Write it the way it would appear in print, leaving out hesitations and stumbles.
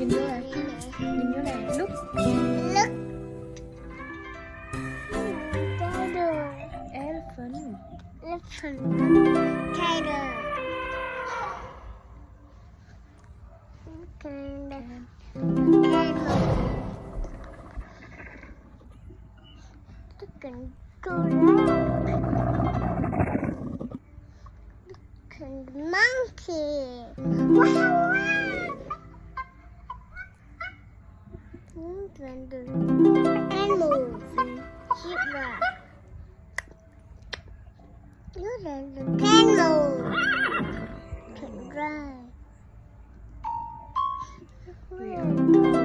Nhìn vô nè. Nhìn vô nè. Look. Look. Tiger. Elephant. Elephant. Tiger. Camel. Look at giraffe. Look at monkey. Wow! Look at the animals. Zebra. Look at the camel. Can drive. We are